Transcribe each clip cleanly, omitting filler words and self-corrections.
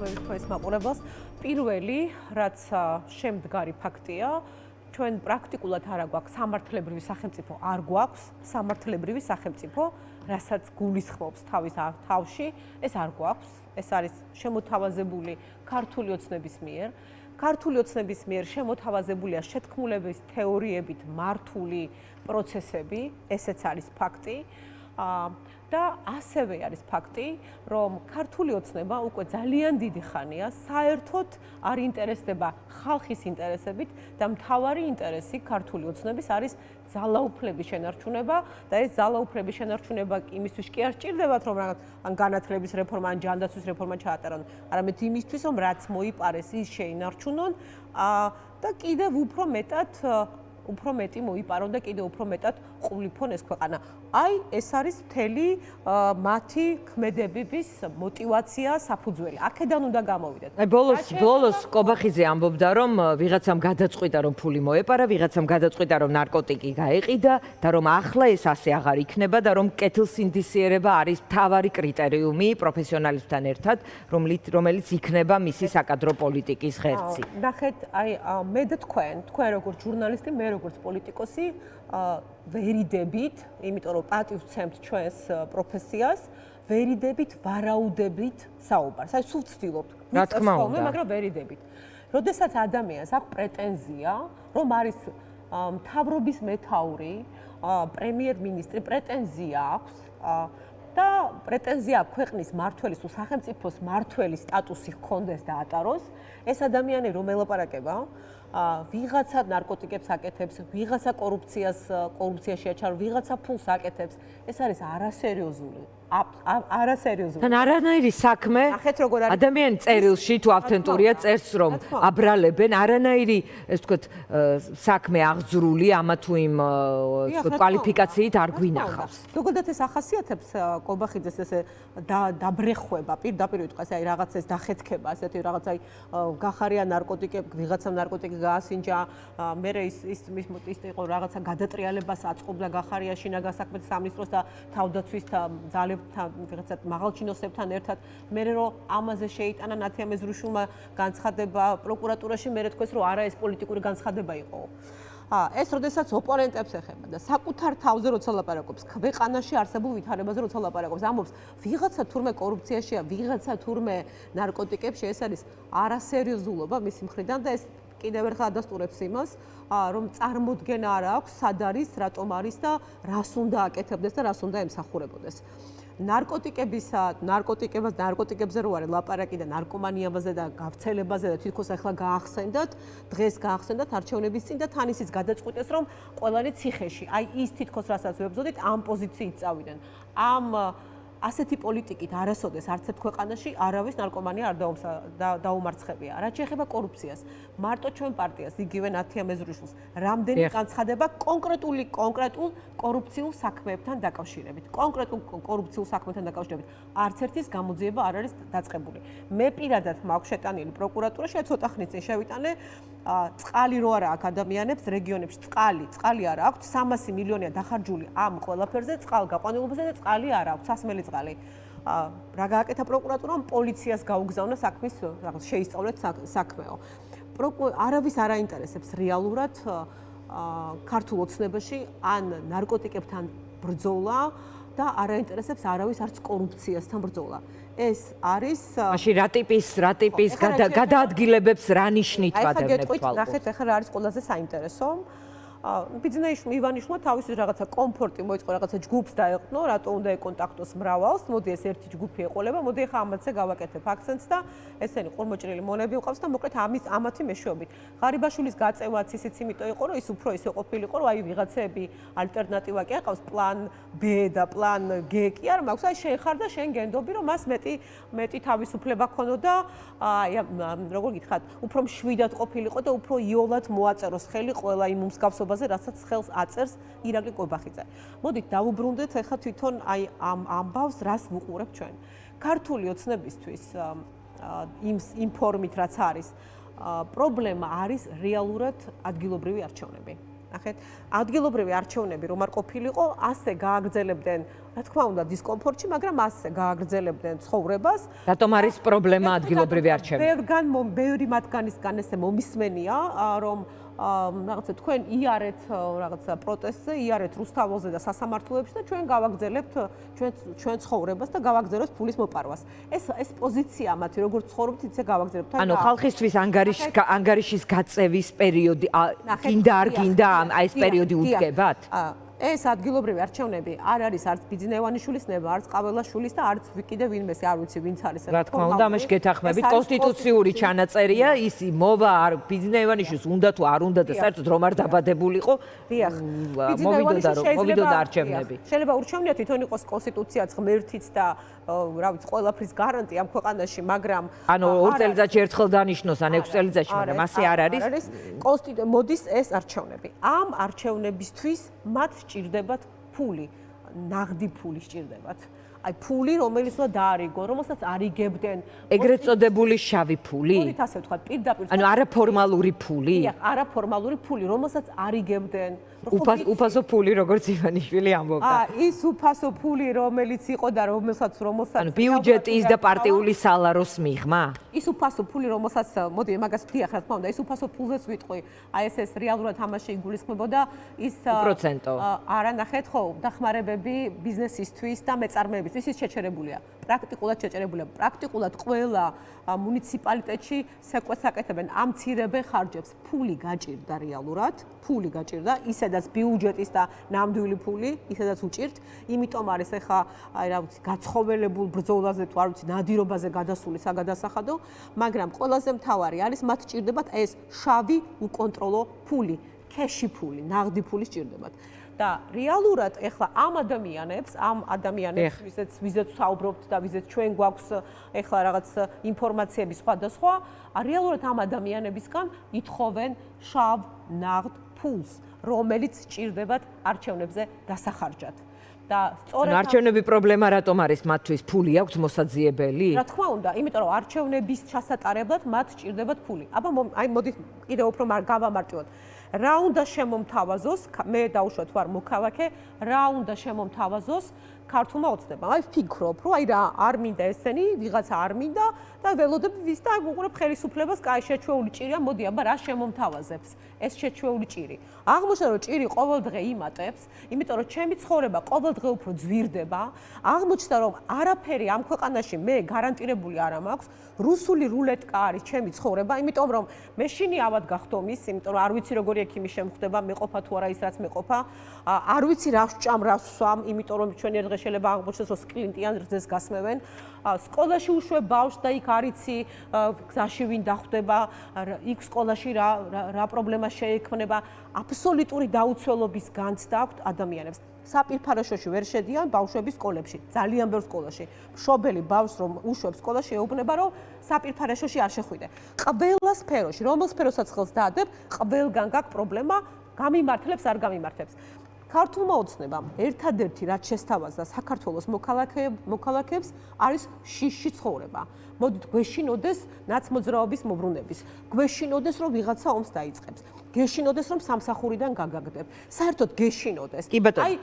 მოგესალმებით თქვენს მაყურებელს. პირველი, რაც შემდგარი ფაქტია, ჩვენ პრაქტიკულად არ გვაქვს სამართლებრივი სახელმწიფო, არ გვაქვს სამართლებრივი სახელმწიფო, რასაც გულისხმობს თავის თავში, ეს არ გვაქვს. ეს არის შემოთავაზებული ქართული ოცნების მიერ. ქართული ოცნების მიერ შემოთავაზებულია შეთქმულების თეორიებით მართული პროცესები, ესეც არის ფაქტი. და ასევე არის ფაქტი, რომ ქართული ოცნება უკვე ძალიან დიდი ხანია საერთოდ არ ინტერესდება ხალხის ინტერესებით და მთავარი ინტერესი ქართული ოცნების არის ძალაუფლების შენარჩუნება და ეს ძალაუფლების შენარჩუნება იმისთვის კი არ სჭირდებათ, რომ რაღაც ან განათლების რეფორმა, ან ჯანდაცვის რეფორმა ჩაატარონ, არამედ იმისთვის, რომ რაც მოიპარეს, ის შეინარჩუნონ და კიდევ უფრო მეტი მოიპარონ და კიდევ უფრო მეტად ყულიფონ ეს ქვეყანა. აი, ეს არის მთელი მათი ქმედებების მოტივაცია, საფუძველი. აქედან უნდა გამოვიდეთ. აი, ბოლოს კობახიძე ამბობდა, რომ ვიღაცამ გადაწყვიტა, რომ ფული მოეპარა, ვიღაცამ გადაწყვიტა, რომ ნარკოტიკი გაეყიდა და რომ ახლა ეს ასე აღარ იქნება და რომ კეთილსინდისიერება არის მთავარი კრიტერიუმი პროფესიონალისთან ერთად, რომელიც იქნება მისი საკადრო პოლიტიკის ღერძი. ნახეთ, აი, მე და თქვენ როგორც ჟურნალისტი, მე როგორც პოლიტიკოსი ვერიდებით, იმიტომ რომ პატივს ვცემთ ჩვენს პროფესიას, ვერიდებით, ვარაუდებით საუბარს. აი, სულ ვცდილობთ. რა თქმა უნდა, მაგრამ ვერიდებით. როდესაც ადამიანს აქვს პრეტენზია, რომ არის მთავრობის მეთაური, პრემიერ-მინისტრი, პრეტენზია აქვს და პრეტენზია აქვს ქვეყნის მმართველის თუ სახელმწიფოს მმართველის სტატუსი ჰქონდეს და ატაროს, ეს ადამიანი რომ ელაპარაკება, ვიღაცა ნარკოტიკებს აკეთებს, ვიღაცა კორუფციაში აჩარ, ვიღაცა ფულს აკეთებს, ეს არის არასერიოზული. არასერიოზული. თან არანაირი საქმე ადამიანი წერილში თუ ავთენტურია წერს რომ აბრალებენ არანაირი ეს ვთქვათ საქმე აღძრული ამა თუ იმ ვთქვათ კვალიფიკაციით არ გვინახავს. ზოგადად ეს ახასიათებს კობახიძეს ესე დაბრეხება პირდაპირ ვიტყვას აი რაღაც ეს დახეთქება ასეთი რაღაც აი გახარია ნარკოტიკები ვიღაცამ ნარკოტიკი გაასინჯა მე ის იყო რაღაცა გადატრიალებას აწყობდა გახარია შინაგან საქმეთა სამინისტროს და თავდაცვის ძალებს ვიღაცა მაღალჩინოსებთან ერთად მე რომ ამაზე შეიტანა ნათია მეზრუშულმა განცხადება პროკურატურაში მე თქვეს რომ არა ეს პოლიტიკური განცხადება იყო. ეს როდესაც ოპონენტებს ეხება და საკუთარ თავზე როცა ლაპარაკობს, ქვეყანაში არსებულ ვითარებაზე როცა ლაპარაკობს, ამბობს ვიღაცა თურმე კორუფციაშია, ვიღაცა თურმე ნარკოტიკებში, ეს არის არასერიოზულობა მისი მხრიდან და ეს კიდევ ერთხელ ადასტურებს იმას, რომ წარმოდგენა არ აქვს, სად არის, რატომ არის და რას უნდა აკეთებდეს და რას უნდა ემსახურებოდეს. ნარკოტიკებზე რო არის ლაპარაკი და ნარკომანიაზე და გავრცელებაზე და თითქოს ახლა დღეს გაახსენდათ არჩევნების წინ და თან ისიც გადაწყვიტეს რომ ყველანი ციხეში. აი ის თითქოს რასაც ვებრძოდით ამ პოზიციით წავიდნენ. ამ ასეთი პოლიტიკით არასოდეს არც ერთ ქვეყანაში არავის ნარკომანია არ დაუმარცხებია. რაც შეეხება კორუფციას, მარტო ჩვენ პარტიას, იგივე ნათია მეზრუშულს, რამდენი განცხადება კონკრეტულ კორუფციულ საქმეებთან დაკავშირებით. კონკრეტულ კორუფციულ საქმეებთან დაკავშირებით არც ერთის გამოძიება არ არის დაწყებული. მე პირადად მაქვს შეტანილი პროკურატურაში, ცოტა ხნის წინ შევიტანე წყალი რო არა აქვს ადამიანებს რეგიონებში, წყალი არ აქვს, 300 მილიონია დახარჯული ამ ყველაფერზე, წყალგაყვანილობაზე და წყალი არ აქვს, სასმელი წყალი. რა გააკეთა პროკურატურამ პოლიციას გაუგზავნა საქმის რაღაც შეისწავლეთ საქმეო. არავის არ აინტერესებს რეალურად ქართულ ოცნებაში ან ნარკოტიკებთან ბრძოლა და არ აინტერესებს არავის არც კორუფციასთან ბრძოლა. ეს არის მაშინ რა ტიპის გადაადგილებებს რა ნიშნით ვადევნებთ თვალყურს. ნახეთ, ახლა რა არის ყველაზე საინტერესო. ივანიშვილმა თავისი რაღაცა კომფორტი მოიწყო, რაღაცა ჯგუფს დაეყნო, რატო უნდა ეკონტაქტოს მრავალს, მოდი ეს ერთი ჯგუფი ეყოლება, მოდი ახლა ამათზე გავაკეთებ აქცენტს და ესენი ყურმოჭრილი მონები ვყავს და მოკლედ ამათი მეშვეობით. ღარიბაშვილის გაწევაც ისიც იმიტომ იყო, რომ ის უფრო ისე ყოფილიყო, რომ აი ვიღაცები ალტერნატივა კი აყავს, პლან B და პლან G კი არ მაქვს, აი შენ ხარ და შენ გენდობი, რომ მას მეტი თავისუფლება ქონოდა, აი როგორ გითხრათ, უფრო მშვიდად ყოფილიყო და უფრო იოლად მოაწეროს ხელი ყველა იმ მსგავსობაზე რასაც ხელს აწერს ირაკლი კობახიძე. მოდით დავუბრუნდეთ ახლა თვითონ აი ამ ამბავს, რას ვუყურებთ ჩვენ. ქართული ოცნებისთვის იმ ფორმით რაც არის, პრობლემა არის რეალურად ადგილობრივი არჩევნები. ნახეთ, ადგილობრივი არჩევნები რომ არ ყოფილიყო, ასე გააგრძელებდნენ, რა თქმა უნდა, დისკომფორტში, მაგრამ ასე გააგრძელებდნენ ცხოვრებას. რატომ არის პრობლემა ადგილობრივი არჩევნები? ბევრი მათგანისგან ესე მომისმენია, რომ რაღაცა თქვენ იარეთ რაღაცა პროტესტზე, იარეთ რუსთაველზე და სასამართლოებში და ჩვენ გავაგრძელებთ ჩვენ ცხოვრებას და გავაგრძელებთ ფულის მოპარვას. ეს პოზიცია მათი როგორც ცხოვრობთ, ისე გავაგრძელებთ. ანუ ხალხისთვის ანგარიშის გაწევის პერიოდი გინდა არ გინდა აი ეს პერიოდი უდგებათ? ეს ადგილობრივი არჩევნები არ არის არც ბიძინევანიშვილის ნება, არც ყაველაშვილის და არც კიდე ვინმეს, არ ვიცი ვინც არის. რა თქმა უნდა, ამაში გეთანხმებით, კონსტიტუციური ჩანაწერია, ის მოვა არ ბიძინევანიშვილს უნდა თუ არ უნდა და საერთოდ რომ არ დაბადებულიყო, მოვიდოდა არჩევნები. შეიძლება ურჩევნია თვითონ იყოს კონსტიტუცია ღმერთიც და რა ვიცი, ყველაფრის გარანტი ამ ქვეყანაში, მაგრამ ანუ 2 წელიწადში ერთხელ დანიშნოს ან 6 წელიწადში, მაგრამ ასე არ არის. მოდის ეს არჩევნები. ამ არჩევნებისთვის მათ სჭირდებათ ფული, ნაღდი ფული სჭირდებათ. აი ფული, რომელიც უნდა დაარიგო, რომელსაც არიგებდნენ. ეგრეთ წოდებული შავი ფული? მოდით ასე ვთქვათ, პირდაპირ. ანუ არაფორმალური ფული? არაფორმალური ფული, რომელსაც არიგებდნენ. უფასო ფული, როგორც ივანიშვილი ამბობდა. ის უფასო ფული, რომელიც იყო და რომელსაც ანუ ბიუჯეტის და პარტიული სალაროს მიღმა? ის უფასო ფული, რომელსაც მოდი მაგას ვთქვი, რა თქმა უნდა, ის უფასო ფულზეც ვიტყვი. აი ეს რეალურად თამაში იგულისხმებოდა ის პროცენტო. არა ნახეთ, ხო, დახმარებები ბიზნესისთვის და მეწარმეებისთვის ის შეჩერებულია. პრაქტიკულად შეჩერებულია. პრაქტიკულად ყველა მუნიციპალიტეტში სეკვეთს აკეთებენ, ამცირებენ ხარჯებს. ფული გაჭირდა რეალურად, ფული გაჭირდა, ისედაც ბიუჯეტის და ნამდვილი ფული, ისედაც უჭირთ. იმიტომ არის ახლა აი რა ვიცი, გაცხოველებულ ბრძოლაზე თუ არ ვიცი, ნადირობაზე გადასული საგადასახადო, მაგრამ ყველაზე მთავარი არის მათ სჭირდებათ ეს შავი უკონტროლო ფული, ქეში ფული, ნაღდი ფული სჭირდებათ. და რეალურად ეხლა ამ ადამიანებს, ვიზეც საუბრობთ და ვიზეც ჩვენ გვაქვს ეხლა რაღაც ინფორმაციები სხვადასხვა, რეალურად ამ ადამიანებისგან ითხოვენ შავ ნაღდ ფულს, რომელიც სჭირდებათ არჩევნებზე დასახარჯად. და სწორედ არჩევნები პრობლემა რატომ არის მათთვის? ფული აქვს მოსაძიებელი? რა თქმა უნდა, იმიტომ რომ არჩევნების ჩასატარებლად მათ სჭირდებათ ფული. აბა აი მოდით კიდევ უფრო გავამარტივოთ. რა უნდა შემომთავაზოს, მე დაუშვათ ვარ მოქალაქე, რა უნდა შემომთავაზოს ქართულმა ოცნებამ. აი ვფიქრობ, რომ აი რა არ მინდა ესენი, ვიღაცა არ მინდა და ველოდებ ვის და უყურებ ხელისუფლებას, კაი შეჩვეული ჭირია, მოდი აბა რა შემომთავაზებს ეს შეჩვეული ჭირი. აღმოჩნდა რომ ჭირი ყოველდღე იმატებს, იმიტომ რომ ჩემი ცხოვრება ყოველდღე უფრო ძვირდება. აღმოჩნდა რომ არაფერი ამ ქვეყანაში მე გარანტირებული არ მაქვს. რუსული რულეტკა არის ჩემი ცხოვრება, იმიტომ რომ მე შინი ავად გახდომის, იმიტომ რომ არ ვიცი როგორი ექიმი შემხვდება, მეყოფა თუ არა ის რაც მეყოფა. არ ვიცი რა ვჭამ, რა ვსვამ, იმიტომ რომ ჩვენ ერთ დღეს შეიძლება აღმოჩნდეს რომ სკლინტიან რძეს გასმევენ. სკოლაში უშვებ ბავშვს და იქ არიცი გზაში ვინ დახვდება, იქ სკოლაში რა პრობლემა შეექმნება. აბსოლუტური დაუცველობის განცდა აქვთ ადამიანებს. საპირფარეშოში ვერ შედიან ბავშვები სკოლებში, ძალიან ბევრ სკოლაში. მშობელი ბავშვს რომ უშვებს სკოლაში, ეუბნება რომ საპირფარეშოში არ შეხვიდე. ყველა სფეროში, რომელ სფეროსაც ხელს დაადებ, ყველგან გაქვს პრობლემა, გამიმართლებს, არ გამიმართლებს. ქართულმა ოცნებამ ერთადერთი რაც შესთავაზა საქართველოს მოქალაქეებს არის შიში ცხოვრება. მოდით გვეშინოდეს ნაცმოძრაობის მოbrunების. გვეშინოდეს რომ ვიღაცა ომს დაიწყებს. გეშინოდეს რომ სამსახურიდან გაგაგდებ. საერთოდ გეშინოდეს. კი ბატონო,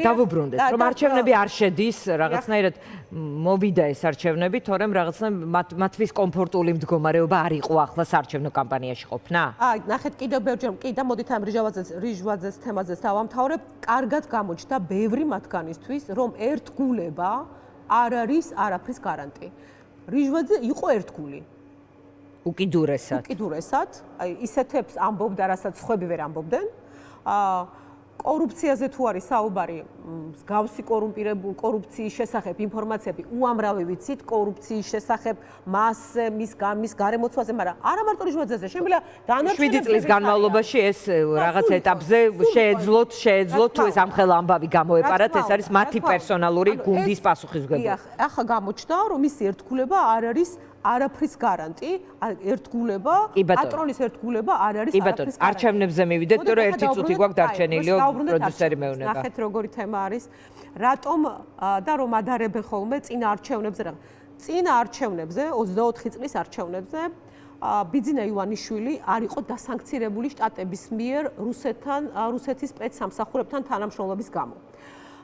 დავუბრუნდეთ, რომ არჩევნები არ შედის, რაღაცნაირად მოვიდა ეს არჩევნები, თორემ რაღაცნა მათთვის კომფორტული მდგომარეობა არ იყო ახლა საარჩევნო კამპანიაში ყოფნა? აი, ნახეთ კიდევ ბევრჯერ, კი და მოდით ამ რიჟვაძეს თემაზეც დავამთავრებ, კარგად გამოჩნდა ბევრი მათგანისთვის, რომ ერთგულება არ არის არაფრის გარანტი. რიჟვაძე იყო ერთგული. უკიდურესად, აი ისეთებს ამბობდა, რასაც ხვები ვერ ამბობდნენ. კორუფციაზე თუ არის საუბარი, მსგავსი კორუფციის შესახებ ინფორმაციები უამრავი ვიცით, კორუფციის შესახებ მასზე, მის გარემოცვაზე, მაგრამ არა მარტო რიჟვაძეზე, შემიძლია დანარჩენებზე 7 წლის განმავლობაში ეს რაღაც ეტაპზე შეეძლოთ თუ ეს ამხელა ამბავი გამოეპარათ, ეს არის მათი პერსონალური გუნდის პასუხისმგებლობა. ახლა გამოჩნდა, რომ ის ერთგულება არ არის არაფრის გარანტი, ერთგულება, პატრონის ერთგულება არ არის არაფრის გარანტი. არჩევნებზე მივიდეთ, თორე ერთი წუთი გვაქვს დარჩენილიო, პროდიუსერი მეუნება. ნახეთ როგორი თემა არის. რატომ და რომ ადარებენ ხოლმე წინა არჩევნებზე, 24 წლის არჩევნებზე ბიძინა ივანიშვილი არ იყო დასანქცირებული შტატების მიერ რუსეთის სპეცსამსახურებთან თანამშრომლობის გამო.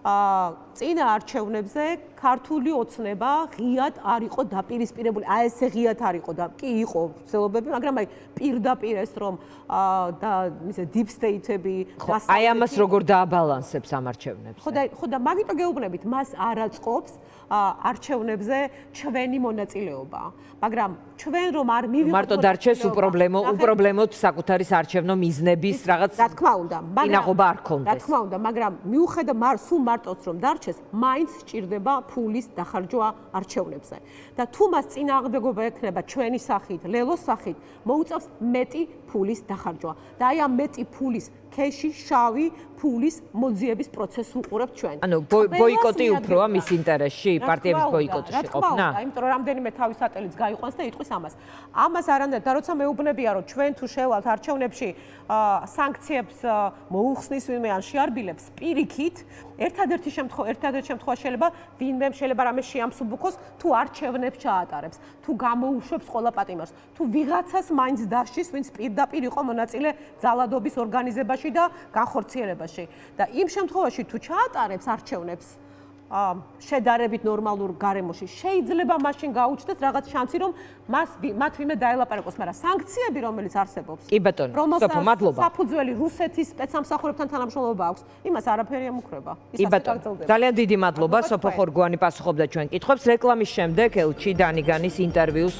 წინა არჩევნებზე ქართული ოცნება ღიად არ იყო დაპირისპირებული, ესე ღიად არ იყო და კი იყო ცდილობები, მაგრამ პირდაპირ ეს რომ deep state-ები აი ამას როგორ დააბალანსებს ამ არჩევნებს? ხო და მაგიტო გეუბნებით, მას არ აწყობს არჩევნებზე ჩვენი მონაწილეობა, მაგრამ ჩვენ რომ არ მივიღოთ მარტო დარჩეს უპრობლემოდ საკუთარი საარჩევნო მიზნების რაღაც რა თქმა უნდა, ინაღობა არ ქონდეს. რა თქმა უნდა, მაგრამ მიუხედავად სულ მარტოც რომ დარჩეს, მაინც სჭირდება ფულის დახარჯვა არჩევნებზე. და თუ მას წინააღმდეგობა ექნება ჩვენი სახით, ლელოს სახით, მოუწევს მეტი ფულის დახარჯვა. და აი ამ მეტი ფულის ქეში შავი ფულის მოძიების პროცესს უყურებთ ჩვენ. ანუ ბოიკოტი უფროა მის ინტერესში, პარტიების ბოიკოტში ყოფნა? იმიტომ რომ რამდენიმე თავის ატელიც გაიყვანს და იტყვის ამას. ამას არანაირად და როცა მეუბნებია რომ ჩვენ თუ შევალთ არჩევნებში სანქციებს მოუხსნის ვინმე ან შეარბილებს პირიქით, ერთადერთი შემთხვევა შეიძლება რამე შეამსუბუქოს თუ არჩევნებს ჩაატარებს, თუ გამოუშვებს ყველა პატიმარს, თუ ვიღაცას მაინც დასჯის, ვინც პირდაპირ იყო მონაწილე ძალადობის ორგანიზებაში და განხორციელებაში. და იმ შემთხვევაში თუ ჩაატარებს არჩევნებს შედარებით ნორმალურ გარემოში, შეიძლება მაშინ გაუჩნდეს რაღაც შანსი, რომ მათ ვინმე დაელაპარაკოს, მაგრამ სანქციები, რომელიც არსებობს, კი ბატონო, სტოპ, მადლობა. საფუძველი რუსეთის სპეცსამსახურებთან თანამშრომლობა აქვს, იმას არაფერი ემუქრება. კი ბატონო, ძალიან დიდი მადლობა, სოფო ხორგვანი პასუხობდა ჩვენ კითხვებს. რეკლამის შემდეგ ელჩი დანიგანის ინტერვიუს